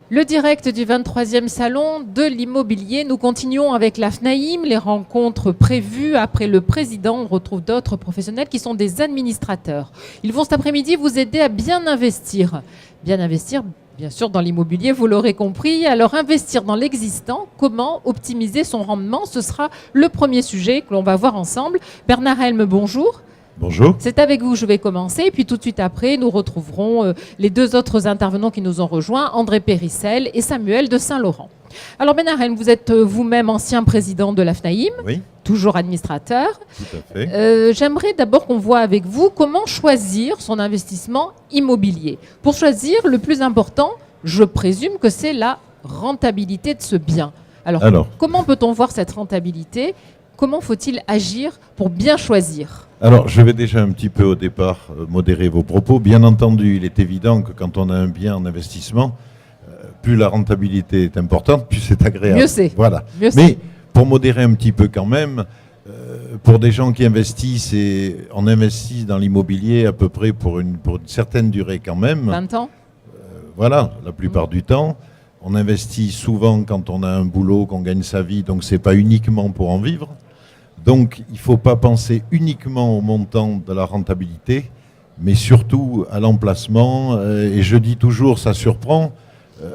Le direct du 23e salon de l'immobilier. Nous continuons avec la FNAIM, les rencontres prévues après le président. On retrouve d'autres professionnels qui sont des administrateurs. Ils vont cet après-midi vous aider à bien investir. Bien investir, bien sûr, dans l'immobilier, vous l'aurez compris. Alors, investir dans l'existant, comment optimiser son rendement? Ce sera le premier sujet que l'on va voir ensemble. Bernard Helme, bonjour. Bonjour. C'est avec vous que je vais commencer. Et puis tout de suite après, nous retrouverons les deux autres intervenants qui nous ont rejoints, André Périssel et Samuel de Saint-Laurent. Alors Bernard Helme, vous êtes vous-même ancien président de la FNAIM, Oui, toujours administrateur. tout à fait. J'aimerais d'abord qu'on voit avec vous comment choisir son investissement immobilier. Pour choisir, le plus important, je présume que c'est la rentabilité de ce bien. Alors comment peut-on voir cette rentabilité? Comment faut-il agir pour bien choisir? Alors, je vais déjà un petit peu au départ modérer vos propos. Bien entendu, il est évident que quand on a un bien en investissement, plus la rentabilité est importante, plus c'est agréable. Mieux c'est. Voilà. Mieux c'est. Mais pour modérer un petit peu quand même, pour des gens qui investissent, et on investit dans l'immobilier à peu près pour une certaine durée quand même. 20 ans? Voilà, la plupart du temps. On investit souvent quand on a un boulot, qu'on gagne sa vie, donc c'est pas uniquement pour en vivre. Donc, il ne faut pas penser uniquement au montant de la rentabilité, mais surtout à l'emplacement. Et je dis toujours, ça surprend,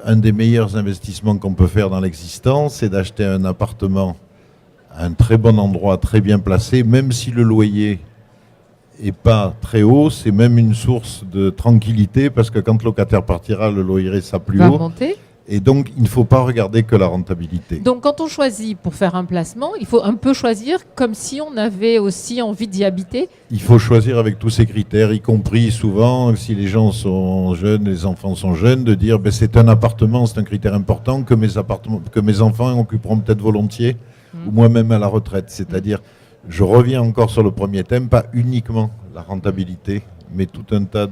un des meilleurs investissements qu'on peut faire dans l'existence, c'est d'acheter un appartement à un très bon endroit, très bien placé, même si le loyer n'est pas très haut, c'est même une source de tranquillité, parce que quand le locataire partira, le loyer sera plus Va haut. monter. Et donc, il ne faut pas regarder que la rentabilité. Donc, quand on choisit pour faire un placement, il faut un peu choisir comme si on avait aussi envie d'y habiter. Il faut choisir avec tous ces critères, y compris souvent, si les gens sont jeunes, les enfants sont jeunes, de dire ben, c'est un appartement, c'est un critère important que mes enfants occuperont peut-être volontiers, ou moi-même à la retraite. C'est-à-dire, je reviens encore sur le premier thème, pas uniquement la rentabilité, mais tout un tas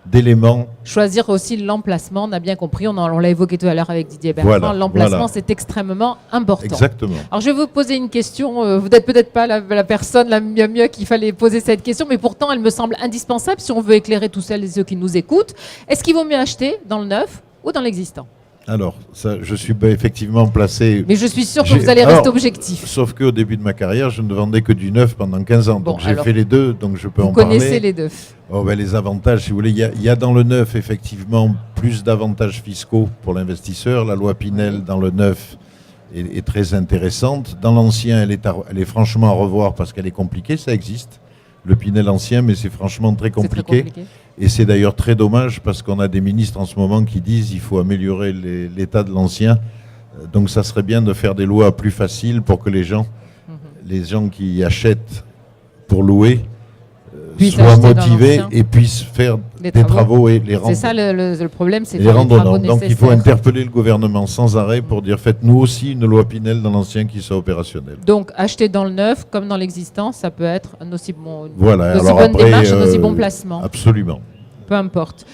d'éléments. Choisir aussi l'emplacement, on a bien compris, on l'a évoqué tout à l'heure avec Didier Bertrand, Voilà, l'emplacement c'est extrêmement important. Exactement. Alors je vais vous poser une question, vous n'êtes peut-être pas la personne la mieux qu'il fallait poser cette question, mais pourtant elle me semble indispensable si on veut éclairer tous celles et ceux qui nous écoutent. Est-ce qu'il vaut mieux acheter dans le neuf ou dans l'existant? Alors, ça, je suis effectivement placé... Mais je suis sûr que vous allez rester objectif. Sauf qu'au début de ma carrière, je ne vendais que du neuf pendant 15 ans. Bon, donc j'ai fait les deux, donc je peux en parler. Vous connaissez les deux. Oh, ben, les avantages, si vous voulez, il y a dans le neuf effectivement plus d'avantages fiscaux pour l'investisseur. La loi Pinel dans le neuf est très intéressante. Dans l'ancien, elle est franchement à revoir parce qu'elle est compliquée, ça existe. Le Pinel ancien, mais c'est franchement très compliqué. Et c'est d'ailleurs très dommage parce qu'on a des ministres en ce moment qui disent qu'il faut améliorer l'état de l'ancien. Donc ça serait bien de faire des lois plus faciles pour que les gens qui achètent pour louer soient motivés et puissent faire des travaux et les rendre. C'est ça le problème, c'est les rendre. Donc il faut interpeller le gouvernement sans arrêt pour dire faites-nous aussi une loi Pinel dans l'ancien qui soit opérationnelle. Donc acheter dans le neuf comme dans l'existant, ça peut être un aussi bon, voilà. une aussi bonne démarche, un aussi bon placement. Absolument. Peu importe.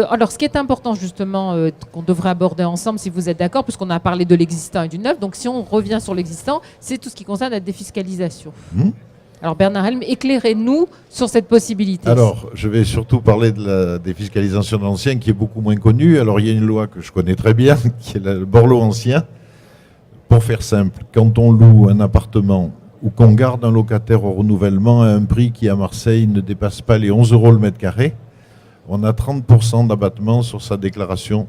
Alors, ce qui est important, justement, qu'on devrait aborder ensemble, si vous êtes d'accord, puisqu'on a parlé de l'existant et du neuf, donc si on revient sur l'existant, c'est tout ce qui concerne la défiscalisation. Alors, Bernard Helme, éclairez-nous sur cette possibilité. Alors, je vais surtout parler de la défiscalisation de l'ancien, qui est beaucoup moins connue. Alors, il y a une loi que je connais très bien, qui est le Borloo ancien. Pour faire simple, quand on loue un appartement ou qu'on garde un locataire au renouvellement à un prix qui, à Marseille, ne dépasse pas les 11 € le mètre carré, on a 30% d'abattement sur sa déclaration,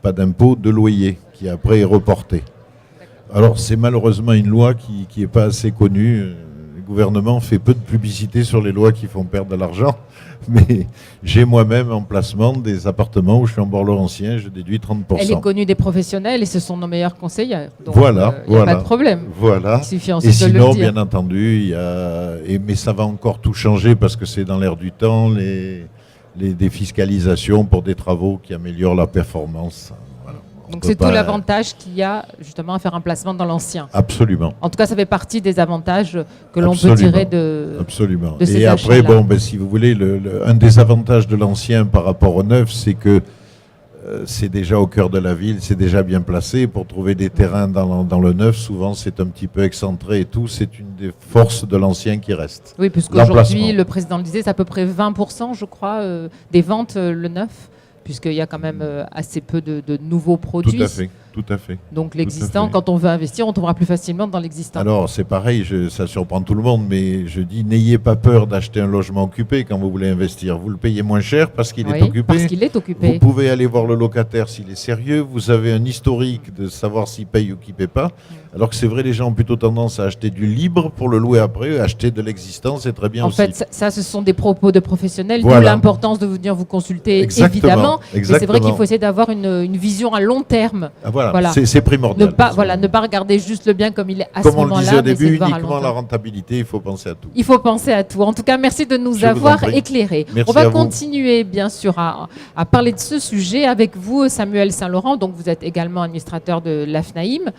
pas d'impôt, de loyer, qui après est reporté. Alors c'est malheureusement une loi qui n'est pas assez connue. Le gouvernement fait peu de publicité sur les lois qui font perdre de l'argent, mais j'ai moi-même en placement des appartements où je suis en Borloo ancien, je déduis 30%. Elle est connue des professionnels et ce sont nos meilleurs conseillers. Donc, voilà, il n'y a pas de problème. Voilà. Il suffit ensuite et sinon, de le dire. bien entendu, mais ça va encore tout changer parce que c'est dans l'air du temps, les défiscalisations pour des travaux qui améliorent la performance. Voilà. Donc c'est tout l'avantage qu'il y a justement à faire un placement dans l'ancien. Absolument. En tout cas, ça fait partie des avantages que l'on peut tirer de ces Et après, achats-là. si vous voulez, un des avantages de l'ancien par rapport au neuf, c'est que c'est déjà au cœur de la ville, c'est déjà bien placé. Pour trouver des terrains dans le neuf, souvent c'est un petit peu excentré et tout. C'est une des forces de l'ancien qui reste. Oui, puisqu'aujourd'hui, le président le disait, c'est à peu près 20%, je crois, des ventes, le neuf. puisqu'il y a quand même assez peu de nouveaux produits. Tout à fait. Donc l'existant, quand on veut investir, on trouvera plus facilement dans l'existant. Alors c'est pareil, ça surprend tout le monde, mais je dis n'ayez pas peur d'acheter un logement occupé quand vous voulez investir. Vous le payez moins cher parce qu'il est occupé. Parce qu'il est occupé. Vous pouvez aller voir le locataire s'il est sérieux. Vous avez un historique de savoir s'il paye ou qu'il ne paye pas. Alors que c'est vrai, les gens ont plutôt tendance à acheter du libre pour le louer après. Acheter de l'existant, c'est très bien aussi. En fait, ça, ce sont des propos de professionnels. Voilà. D'où l'importance de venir vous consulter, évidemment. Mais c'est vrai qu'il faut essayer d'avoir une vision à long terme. Voilà. C'est primordial. Ne pas regarder juste le bien comme il est à ce moment-là. Comme on le disait au début, uniquement la rentabilité, il faut penser à tout. Il faut penser à tout. En tout cas, merci de nous avoir éclairés. On va continuer, bien sûr, à parler de ce sujet avec vous, Samuel Saint-Laurent. Donc, vous êtes également administrateur de l'AFNAIM.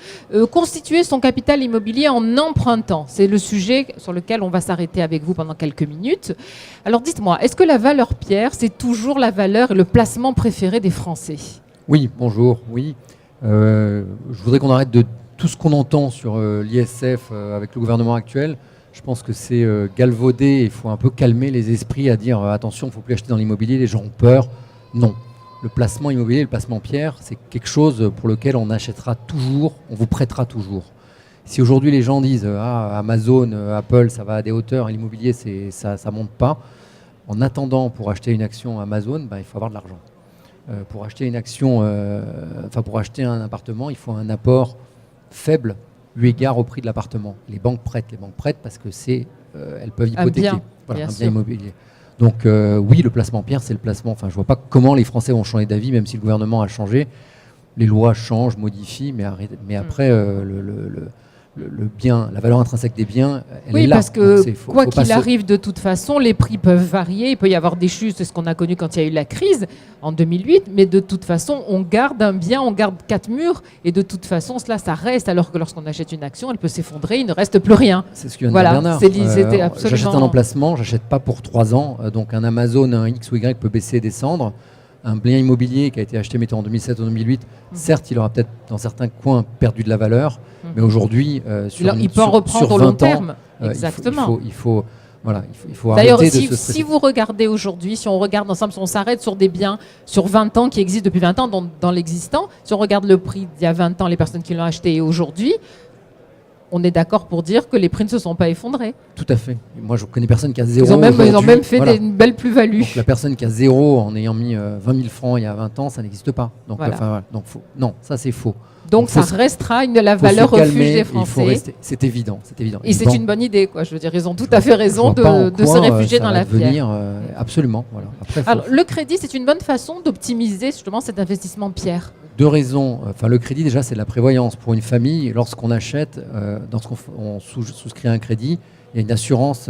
Constituer son capital immobilier en empruntant, c'est le sujet sur lequel on va s'arrêter avec vous pendant quelques minutes. Alors, dites-moi, est-ce que la valeur pierre, c'est toujours la valeur et le placement préféré des Français ? Oui, bonjour, oui. Je voudrais qu'on arrête de tout ce qu'on entend sur l'ISF avec le gouvernement actuel. Je pense que c'est galvaudé. Il faut un peu calmer les esprits à dire attention, il ne faut plus acheter dans l'immobilier, les gens ont peur. Non. Le placement immobilier, le placement pierre, c'est quelque chose pour lequel on achètera toujours, on vous prêtera toujours. Si aujourd'hui les gens disent Amazon, Apple, ça va à des hauteurs, et l'immobilier, ça ne monte pas, en attendant pour acheter une action Amazon, il faut avoir de l'argent. Pour acheter une action, pour acheter un appartement, il faut un apport faible eu égard au prix de l'appartement. Les banques prêtent parce que elles peuvent hypothéquer un bien immobilier. Donc oui, le placement pierre, c'est le placement. Enfin, je vois pas comment les Français vont changer d'avis, même si le gouvernement a changé. Les lois changent, modifient, mais après le bien, la valeur intrinsèque des biens, elle est là. Oui, parce que quoi qu'il arrive, de toute façon, les prix peuvent varier. Il peut y avoir des chutes, c'est ce qu'on a connu quand il y a eu la crise en 2008. Mais de toute façon, on garde un bien, on garde 4 murs. Et de toute façon, ça reste. Alors que lorsqu'on achète une action, elle peut s'effondrer, il ne reste plus rien. C'est ce que vient de dire Bernard. Absolument... J'achète un emplacement, j'achète pas pour 3 ans. Donc un Amazon, un X ou Y peut baisser et descendre. Un bien immobilier qui a été acheté mettons, en 2007 ou 2008, certes, il aura peut-être dans certains coins perdu de la valeur, mais aujourd'hui, il peut en reprendre au long terme. Exactement. Il faut D'ailleurs, arrêter de se stresser. Si vous regardez aujourd'hui, si on regarde ensemble, si on s'arrête sur des biens sur 20 ans qui existent depuis 20 ans dans l'existant, si on regarde le prix d'il y a 20 ans, les personnes qui l'ont acheté et aujourd'hui, on est d'accord pour dire que les prix ne se sont pas effondrés. Tout à fait. Moi, je connais personne qui a zéro. Ils ont même fait une belle plus-value. Donc, la personne qui a zéro en ayant mis 20 000 francs il y a 20 ans, ça n'existe pas. Donc, non, ça c'est faux. Donc ça restera la valeur refuge des Français. C'est évident. Et c'est une bonne idée, quoi. Je veux dire, ils ont tout à fait raison de se réfugier dans la pierre. Absolument. Voilà. Après, alors, le crédit, c'est une bonne façon d'optimiser justement cet investissement pierre. 2 raisons. Enfin, le crédit, déjà, c'est de la prévoyance. Pour une famille, lorsqu'on achète, lorsqu'on souscrit un crédit, il y a une assurance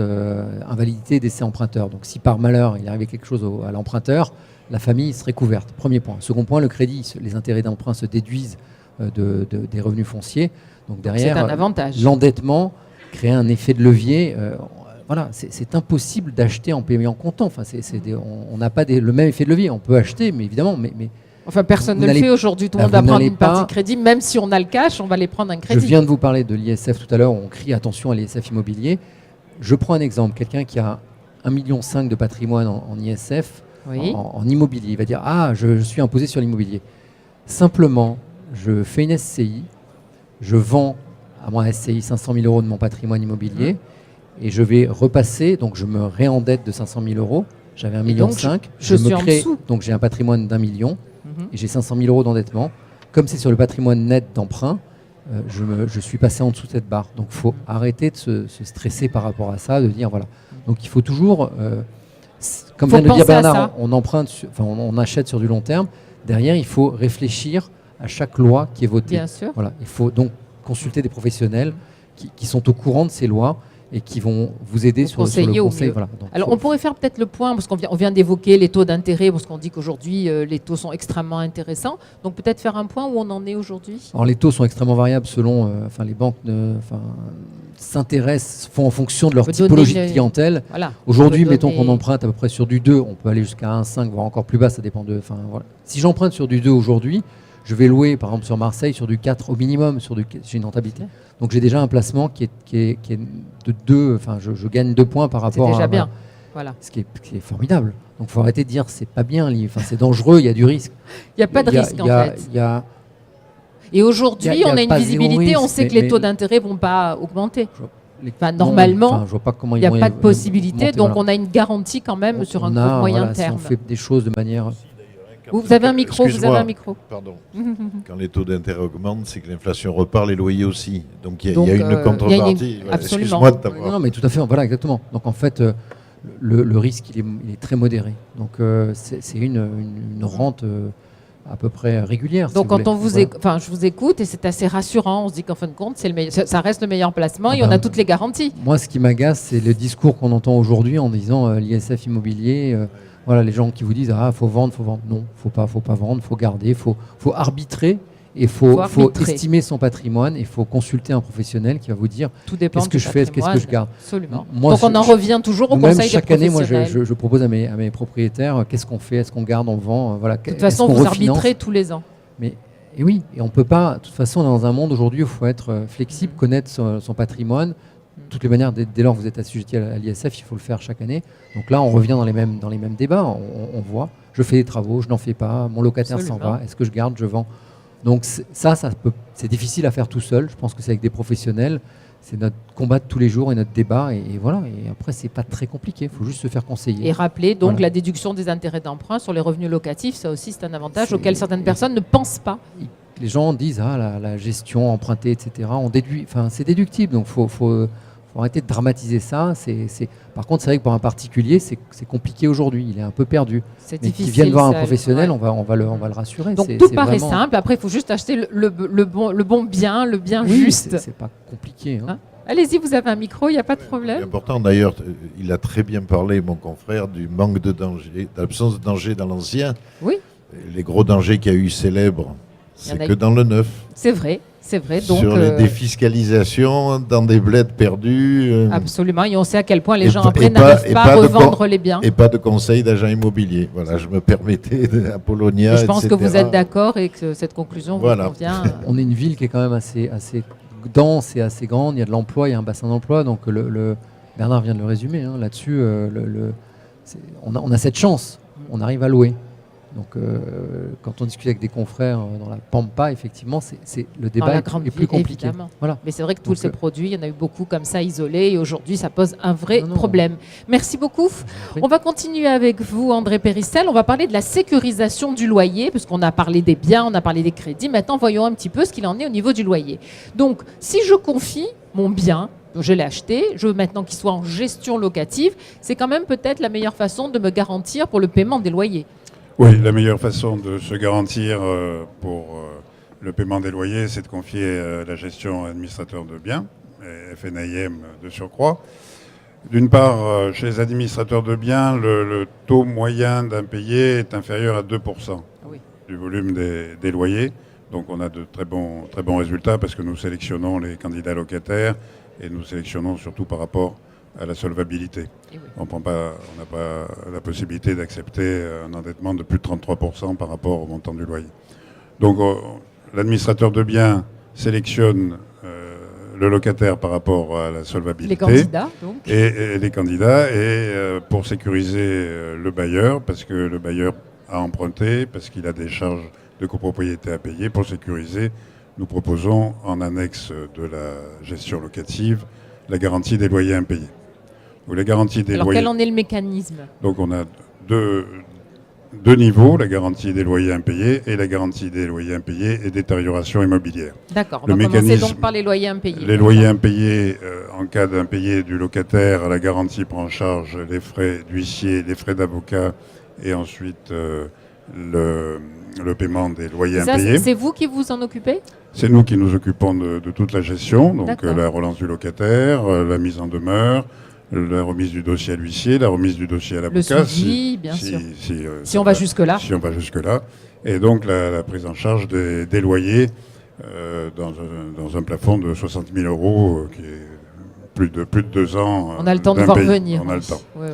invalidité décès emprunteur. Donc, si par malheur, il arrivait quelque chose à l'emprunteur, la famille serait couverte. Premier point. Second point, le crédit, les intérêts d'emprunt se déduisent des revenus fonciers. Donc, derrière, c'est un avantage. L'endettement crée un effet de levier. C'est impossible d'acheter en paiement comptant. Enfin, on n'a pas le même effet de levier. On peut acheter, mais évidemment, Enfin, personne ne le fait aujourd'hui. Tout le monde va prendre une partie de crédit. Même si on a le cash, on va les prendre un crédit. Je viens de vous parler de l'ISF tout à l'heure. On crie attention à l'ISF immobilier. Je prends un exemple. Quelqu'un qui a 1,5 million de patrimoine en ISF, en immobilier, il va dire « Ah, je suis imposé sur l'immobilier ». Simplement, je fais une SCI, je vends à ma SCI 500 000 euros de mon patrimoine immobilier et je vais repasser, donc je me réendette de 500 000 euros. J'avais 1,5 million. Je me crée, donc j'ai un patrimoine d'1 million. Et j'ai 500 000 euros d'endettement. Comme c'est sur le patrimoine net d'emprunt, je suis passé en dessous de cette barre. Donc il faut arrêter de se stresser par rapport à ça, de dire voilà. Donc il faut toujours, comme vient de dire Bernard, on achète sur du long terme. Derrière, il faut réfléchir à chaque loi qui est votée. Bien sûr. Voilà. Il faut donc consulter des professionnels qui sont au courant de ces lois et qui vont vous aider sur le conseil. Voilà. Donc, alors, on pourrait faire peut-être le point, parce qu'on vient d'évoquer les taux d'intérêt, parce qu'on dit qu'aujourd'hui, les taux sont extrêmement intéressants. Donc, peut-être faire un point où on en est aujourd'hui. Alors, les taux sont extrêmement variables selon... les banques font en fonction de leur typologie de clientèle. Voilà. Aujourd'hui, mettons qu'on emprunte à peu près sur du 2, on peut aller jusqu'à 1,5, voire encore plus bas, ça dépend de... Voilà. Si j'emprunte sur du 2 aujourd'hui, je vais louer, par exemple, sur Marseille, sur du 4 au minimum, j'ai une rentabilité. Donc, j'ai déjà un placement qui est de 2, je gagne 2 points par rapport à... C'est déjà bien. Voilà. Ce qui est formidable. Donc il faut arrêter de dire c'est pas bien, c'est dangereux, il y a du risque. Il n'y a pas de risque en fait. Et aujourd'hui, on a une visibilité, on sait que les taux d'intérêt ne vont pas augmenter. Normalement, je vois pas comment il n'y a pas de possibilité, monter, donc on a une garantie quand même sur un court moyen terme. Si on fait des choses de manière... Vous avez un micro, Pardon. Quand les taux d'intérêt augmentent, c'est que l'inflation repart, les loyers aussi. Donc il y a une contrepartie. Absolument. Excuse-moi de t'avoir. Non, mais tout à fait, voilà, exactement. Donc en fait, le risque, il est très modéré. Donc c'est une rente à peu près régulière. Donc quand je vous écoute, et c'est assez rassurant, on se dit qu'en fin de compte, ça reste le meilleur placement et on a toutes les garanties. Moi, ce qui m'agace, c'est le discours qu'on entend aujourd'hui en disant l'ISF immobilier... voilà, les gens qui vous disent faut vendre. Non, faut pas vendre, faut garder, faut arbitrer et faut estimer son patrimoine. Il faut consulter un professionnel qui va vous dire qu'est-ce que je fais, qu'est-ce que je garde. Absolument. Moi, donc on en revient toujours au conseil des professionnels. Chaque année, moi, je propose à mes propriétaires qu'est-ce qu'on fait, est-ce qu'on garde, on vend. Voilà. De toute façon, vous arbitrez tous les ans. Et oui, et on peut pas. De toute façon, dans un monde aujourd'hui, il faut être flexible, connaître son patrimoine. De toutes les manières, dès lors que vous êtes assujetti à l'ISF, il faut le faire chaque année. Donc là, on revient dans les mêmes débats. On voit, je fais des travaux, je n'en fais pas, mon locataire s'en va, est-ce que je garde, je vends. Donc c'est difficile à faire tout seul. Je pense que c'est avec des professionnels. C'est notre combat de tous les jours et notre débat. Et voilà. Et après, c'est pas très compliqué. Il faut juste se faire conseiller. Et rappeler donc la déduction des intérêts d'emprunt sur les revenus locatifs. Ça aussi, c'est un avantage auquel certaines personnes ne pensent pas. Les gens disent la gestion empruntée, etc. On déduit. Enfin, c'est déductible. Donc faut arrêter de dramatiser ça. Par contre, c'est vrai que pour un particulier, c'est compliqué aujourd'hui. Il est un peu perdu. C'est mais difficile. Qu'il vienne voir un professionnel, on va le rassurer. Donc tout paraît simple. Après, il faut juste acheter le bon bien, le bien juste. C'est pas compliqué. Allez-y, vous avez un micro, il n'y a pas de problème. C'est important d'ailleurs, il a très bien parlé, mon confrère, du manque de danger, d'absence de danger dans l'ancien. Oui. Les gros dangers qu'il y a eu célèbres, c'est que dans le neuf. C'est vrai. Donc, sur les défiscalisations dans des bleds perdus. Absolument, et on sait à quel point les gens après n'arrivent pas à revendre les biens. Et pas de conseil d'agent immobilier. Voilà, je me permettais Apollonia, je pense que vous êtes d'accord et que cette conclusion vous convient. On est une ville qui est quand même assez dense et assez grande. Il y a de l'emploi, il y a un bassin d'emploi. Donc Bernard vient de le résumer. Là-dessus, on a cette chance. On arrive à louer. Donc, quand on discute avec des confrères dans la Pampa, effectivement, le débat est plus compliqué. Voilà. Mais c'est vrai que tous ces produits, il y en a eu beaucoup comme ça isolés, et aujourd'hui, ça pose un vrai problème. Merci beaucoup. On va continuer avec vous, André Périssel. On va parler de la sécurisation du loyer, puisqu'on a parlé des biens, on a parlé des crédits. Maintenant, voyons un petit peu ce qu'il en est au niveau du loyer. Donc, si je confie mon bien, je l'ai acheté, je veux maintenant qu'il soit en gestion locative, c'est quand même peut-être la meilleure façon de me garantir pour le paiement des loyers. Oui, la meilleure façon de se garantir pour le paiement des loyers, c'est de confier la gestion à administrateur de biens, et FNAIM de surcroît. D'une part, chez les administrateurs de biens, le taux moyen d'impayé est inférieur à 2% du volume des loyers. Donc on a de très bons résultats parce que nous sélectionnons les candidats locataires et nous sélectionnons surtout par rapport à la solvabilité. On n'a pas la possibilité d'accepter un endettement de plus de 33% par rapport au montant du loyer. Donc l'administrateur de biens sélectionne le locataire par rapport à la solvabilité. Les candidats, donc. Et les candidats, et pour sécuriser le bailleur, parce que le bailleur a emprunté, parce qu'il a des charges de copropriété à payer. Pour sécuriser, nous proposons en annexe de la gestion locative la garantie des loyers impayés. Ou la garantie des loyers... quel en est le mécanisme? Donc on a deux niveaux, la garantie des loyers impayés et la garantie des loyers impayés et détérioration immobilière. D'accord, on va commencer donc par les loyers impayés. Les loyers impayés, en cas d'impayé du locataire, la garantie prend en charge les frais d'huissier, les frais d'avocat et ensuite le paiement des loyers impayés. C'est vous qui vous en occupez? C'est nous qui nous occupons de toute la gestion, donc la relance du locataire, la mise en demeure, la remise du dossier à l'huissier, la remise du dossier à l'avocat. Le suivi, bien sûr. Si on va jusque-là. Si on va jusque-là. Et donc la prise en charge des loyers dans un plafond de 60 000 € qui est plus de 2 ans. On a le temps de voir venir. On a le temps. Oui.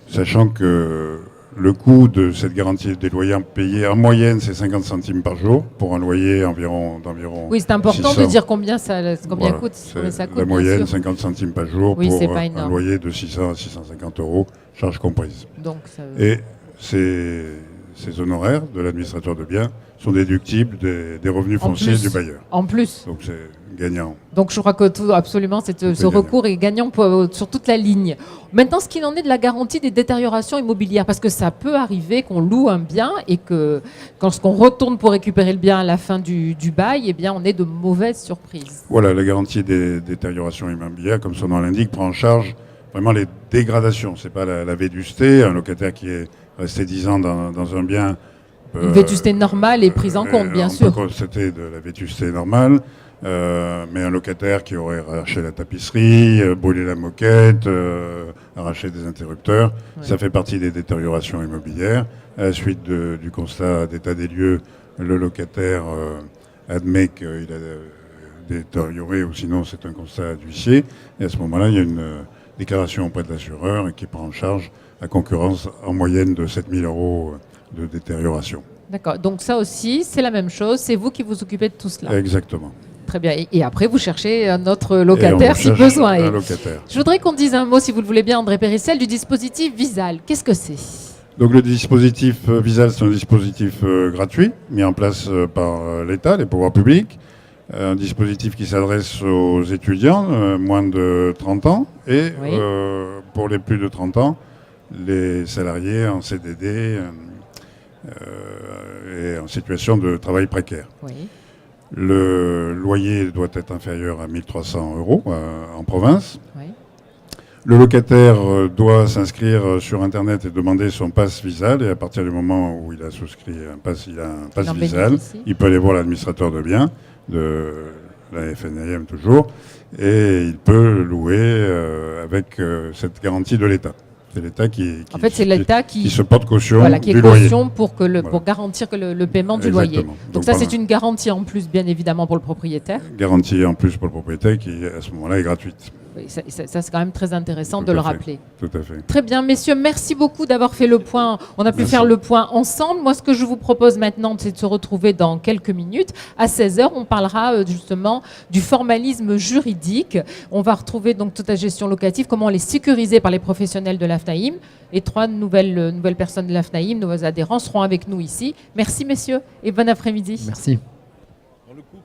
Sachant que Le coût de cette garantie des loyers payés en moyenne, c'est 50 centimes par jour pour un loyer d'environ. Oui, c'est important 600. de dire combien ça Voilà, coûte. Combien ça coûte, la bien moyenne, sûr. 50 centimes par jour Oui, c'est pour pas un énorme. loyer de 600 à 650 euros, charges comprises. Donc, ça- Et ces honoraires de l'administrateur de biens sont déductibles des revenus En fonciers plus. du bailleur. En plus. Donc c'est gagnant. Donc je crois que absolument, ce gagnant. recours est gagnant sur toute la ligne. Maintenant, ce qu'il en est de la garantie des détériorations immobilières, parce que ça peut arriver qu'on loue un bien et que quand on retourne pour récupérer le bien à la fin du bail, eh bien, on est de mauvaises surprises. Voilà, la garantie des détériorations immobilières, comme son nom l'indique, prend en charge vraiment les dégradations. C'est pas la vétusté. Un locataire qui est resté 10 ans dans un bien. Une vétusté normale est prise en compte, bien sûr. On peut constater de la vétusté normale, mais un locataire qui aurait arraché la tapisserie, brûlé la moquette, arraché des interrupteurs, Ouais. ça fait partie des détériorations immobilières. À la suite du constat d'état des lieux, le locataire admet qu'il a détérioré, ou sinon c'est un constat d'huissier. Et à ce moment-là, il y a une déclaration auprès de l'assureur qui prend en charge la concurrence en moyenne de 7 000 euros de détérioration. D'accord. Donc ça aussi, c'est la même chose. C'est vous qui vous occupez de tout cela. Exactement. Très bien. Et après, vous cherchez un autre Et on locataire si cherche besoin un est. locataire. Je voudrais qu'on dise un mot, si vous le voulez bien, André Périssel, du dispositif Visal. Qu'est-ce que c'est? Donc le dispositif Visal, c'est un dispositif gratuit, mis en place par l'État, les pouvoirs publics. Un dispositif qui s'adresse aux étudiants moins de 30 ans et Oui. pour les plus de 30 ans, les salariés en CDD et en situation de travail précaire. Oui. Le loyer doit être inférieur à 1 300 euros en province. Oui. Le locataire doit s'inscrire sur Internet et demander son pass Visal. Et à partir du moment où il a souscrit un pass, il a un pass Il en Visal, bénéficie. il peut aller voir l'administrateur de biens de la FNAIM toujours, et il peut louer avec cette garantie de l'État. C'est l'État En fait, c'est l'État qui se porte caution voilà, qui est du loyer. caution pour Voilà. garantir que le paiement du loyer. Exactement. Donc Donc, ça, voilà. c'est une garantie en plus, bien évidemment, pour le propriétaire. Garantie en plus pour le propriétaire qui, à ce moment-là, est gratuite. Oui, ça, c'est quand même très intéressant Tout de à le fait. rappeler. Tout à fait. Très bien, messieurs, merci beaucoup d'avoir fait le point. On a pu Merci. faire le point ensemble. Moi, ce que je vous propose maintenant, c'est de se retrouver dans quelques minutes. À 16h, on parlera justement du formalisme juridique. On va retrouver donc toute la gestion locative, comment elle est sécurisée par les professionnels de l'AFNAIM. Et 3 nouvelles personnes de l'AFNAIM, nouveaux adhérents, seront avec nous ici. Merci, messieurs, et bon après-midi. Merci. On le coupe.